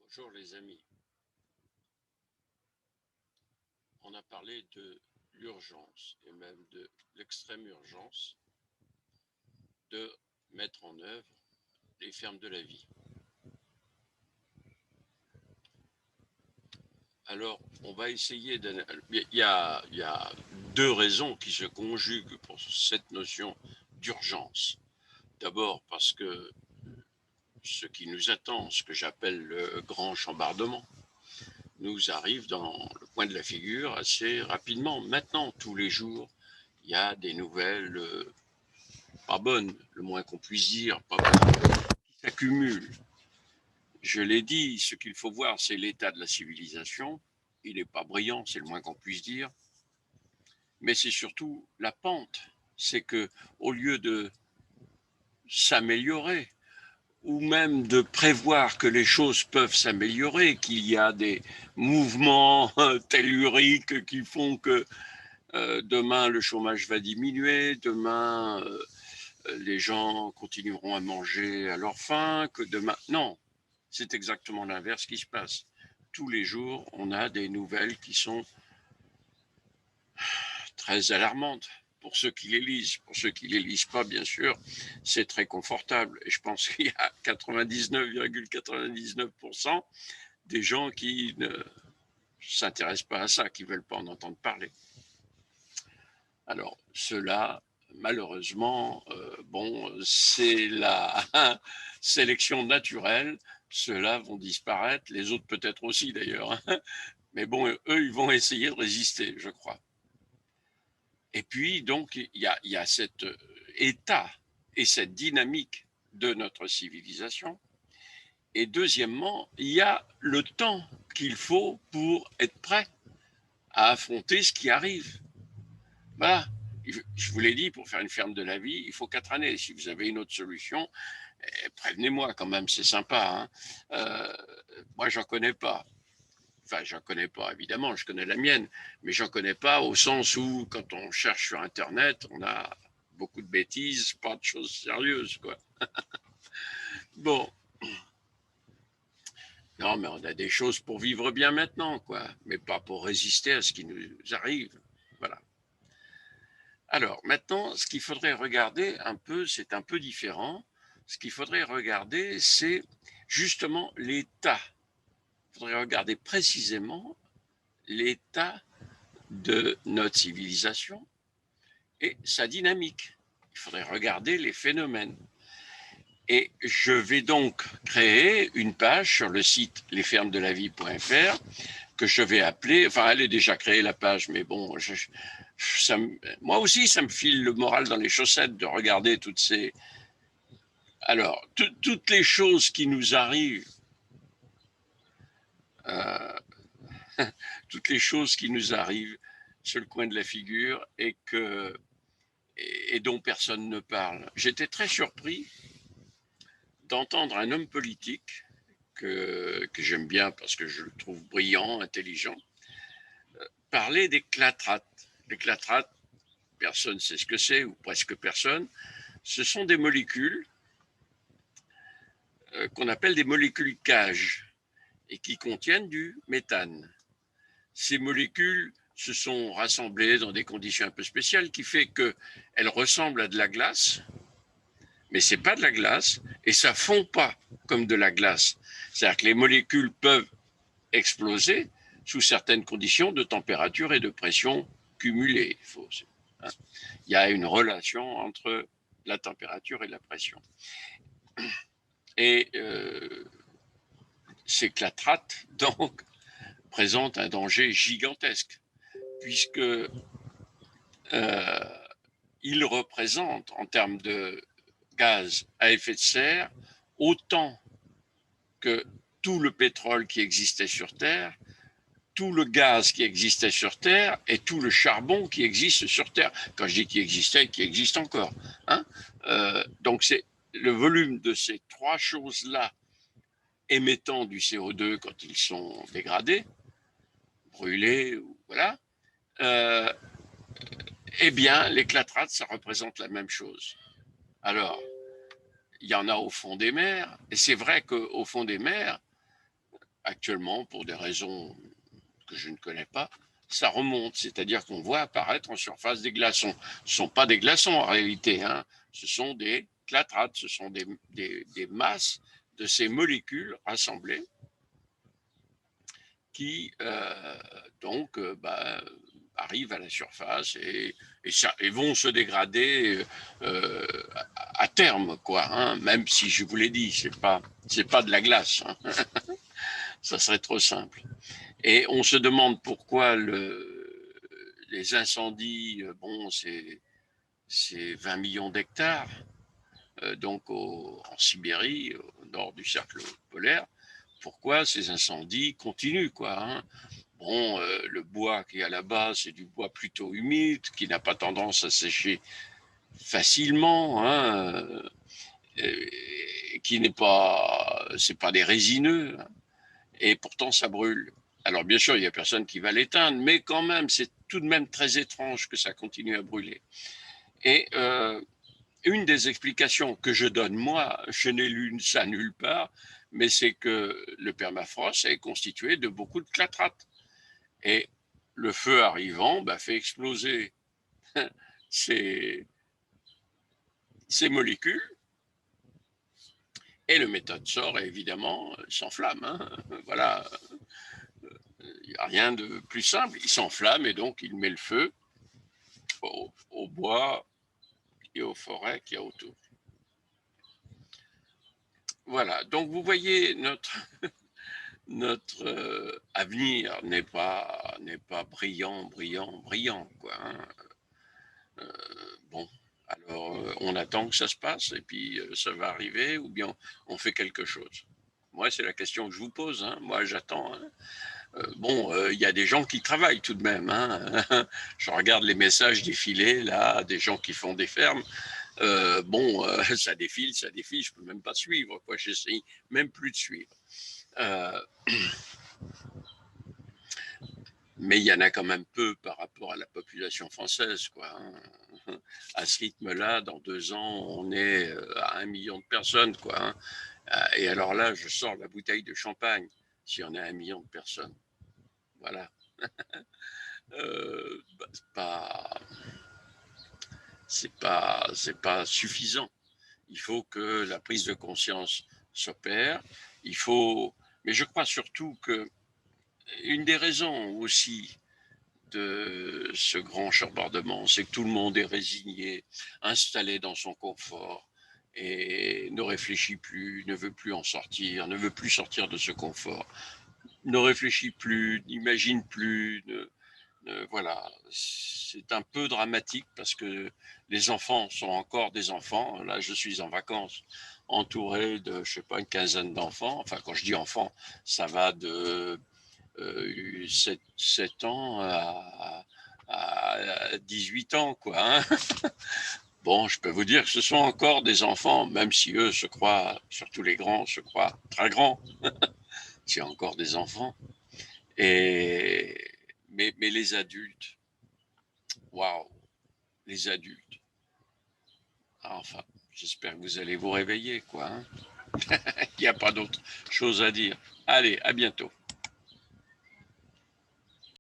Bonjour les amis. On a parlé de l'urgence et même de l'extrême urgence de mettre en œuvre les fermes de la vie. Alors, on va essayer il y a deux raisons qui se conjuguent pour cette notion d'urgence. D'abord parce que ce qui nous attend, ce que j'appelle le grand chambardement, nous arrive dans le coin de la figure assez rapidement. Maintenant, tous les jours, il y a des nouvelles pas bonnes, le moins qu'on puisse dire, pas bonnes, qui s'accumulent. Je l'ai dit, ce qu'il faut voir, c'est l'état de la civilisation. Il n'est pas brillant, c'est le moins qu'on puisse dire. Mais c'est surtout la pente. C'est que, au lieu de s'améliorer, ou même de prévoir que les choses peuvent s'améliorer, qu'il y a des mouvements telluriques qui font que demain le chômage va diminuer, demain les gens continueront à manger à leur faim, que demain... Non, c'est exactement l'inverse qui se passe. Tous les jours, on a des nouvelles qui sont très alarmantes pour ceux qui les lisent. Pour ceux qui ne les lisent pas, bien sûr, c'est très confortable. Et je pense qu'il y a 99,99% des gens qui ne s'intéressent pas à ça, qui ne veulent pas en entendre parler. Alors, cela, malheureusement, c'est la sélection naturelle. Ceux-là vont disparaître, les autres peut-être aussi d'ailleurs. Mais bon, eux, ils vont essayer de résister, je crois. Et puis, donc, il y a cet état et cette dynamique de notre civilisation. Et deuxièmement, il y a le temps qu'il faut pour être prêt à affronter ce qui arrive. Voilà. Je vous l'ai dit, pour faire une ferme de la vie, il faut 4 années. Si vous avez une autre solution, prévenez-moi quand même, c'est sympa. Moi, j'en connais pas. Enfin, j'en connais pas, évidemment, je connais la mienne, mais j'en connais pas au sens où, quand on cherche sur Internet, on a beaucoup de bêtises, pas de choses sérieuses, quoi. Bon. Non, mais on a des choses pour vivre bien maintenant, quoi, mais pas pour résister à ce qui nous arrive. Voilà. Alors, maintenant, ce qu'il faudrait regarder un peu, c'est un peu différent. Ce qu'il faudrait regarder, c'est justement l'état. Il faudrait regarder précisément l'état de notre civilisation et sa dynamique. Il faudrait regarder les phénomènes. Et je vais donc créer une page sur le site lesfermesdelavie.fr que je vais appeler, enfin elle est déjà créée la page, mais bon, moi aussi ça me file le moral dans les chaussettes de regarder toutes ces... Alors, toutes les choses qui nous arrivent, euh, toutes les choses qui nous arrivent sur le coin de la figure et dont personne ne parle. J'étais très surpris d'entendre un homme politique que j'aime bien parce que je le trouve brillant, intelligent, parler des clatrates. Les clatrates, personne ne sait ce que c'est, ou presque personne. Ce sont des molécules qu'on appelle des molécules CAGE et qui contiennent du méthane. Ces molécules se sont rassemblées dans des conditions un peu spéciales qui fait qu'elles ressemblent à de la glace, mais ce n'est pas de la glace et ça ne fond pas comme de la glace. C'est-à-dire que les molécules peuvent exploser sous certaines conditions de température et de pression cumulées. Il y a une relation entre la température et la pression. Et ces clatrates, donc, présentent un danger gigantesque, puisque ils représentent, en termes de gaz à effet de serre, autant que tout le pétrole qui existait sur Terre, tout le gaz qui existait sur Terre et tout le charbon qui existe sur Terre. Quand je dis qui existait, qui existe encore. Donc c'est le volume de ces trois choses-là émettant du CO2 quand ils sont dégradés, brûlés, voilà. Eh bien, les clatrates, ça représente la même chose. Alors, il y en a au fond des mers, et c'est vrai qu'au fond des mers, actuellement, pour des raisons que je ne connais pas, ça remonte, c'est-à-dire qu'on voit apparaître en surface des glaçons. Ce ne sont pas des glaçons en réalité, hein. Ce sont des clatrates, ce sont des masses de ces molécules rassemblées qui donc arrivent à la surface et vont se dégrader à terme, quoi. Hein, même si je vous l'ai dit, c'est pas de la glace. Hein. Ça serait trop simple. Et on se demande pourquoi les incendies, bon, c'est 20 millions d'hectares, donc en Sibérie, au nord du cercle polaire. Pourquoi ces incendies continuent, quoi. Hein. Bon, le bois qui est à la base, c'est du bois plutôt humide, qui n'a pas tendance à sécher facilement, hein, qui n'est pas, c'est pas des résineux, hein, et pourtant ça brûle. Alors bien sûr, il n'y a personne qui va l'éteindre, mais quand même, c'est tout de même très étrange que ça continue à brûler. Et une des explications que je donne, moi, je n'ai lu ça nulle part, mais c'est que le permafrost est constitué de beaucoup de clatrates. Et le feu arrivant fait exploser ces, ces molécules et le méthode sort et évidemment s'enflamme. Hein. Voilà, il n'y a rien de plus simple. Il s'enflamme et donc il met le feu au bois et aux forêts qu'il y a autour. Voilà, donc vous voyez, notre avenir n'est pas brillant, quoi. Hein. Bon, alors on attend que ça se passe et puis ça va arriver ou bien on fait quelque chose. Moi, c'est la question que je vous pose. Hein. Moi, j'attends. Hein. Bon, il y a des gens qui travaillent tout de même. Hein. Je regarde les messages défiler là, des gens qui font des fermes. Ça défile, je peux même pas suivre. Quoi. J'essaye même plus de suivre. Mais il y en a quand même peu par rapport à la population française, quoi. Hein. À ce rythme-là, dans 2 ans, on est à 1 million de personnes, quoi. Hein. Et alors là, je sors la bouteille de champagne si on est à 1 million de personnes. Voilà. C'est pas suffisant. Il faut que la prise de conscience s'opère. Mais je crois surtout que une des raisons aussi de ce grand chambardement, c'est que tout le monde est résigné, installé dans son confort et ne réfléchit plus, ne veut plus en sortir, ne veut plus sortir de ce confort, ne réfléchit plus, n'imagine plus. Voilà, c'est un peu dramatique parce que les enfants sont encore des enfants. Là, je suis en vacances entouré de, je sais pas, une quinzaine d'enfants. Enfin, quand je dis enfants, ça va de 7 ans à 18 ans, quoi. Hein. Bon, je peux vous dire que ce sont encore des enfants, même si eux se croient, surtout les grands, se croient très grands. C'est encore des enfants. Mais les adultes, waouh, les adultes. Enfin, j'espère que vous allez vous réveiller, quoi. Hein. Il n'y a pas d'autre chose à dire. Allez, à bientôt.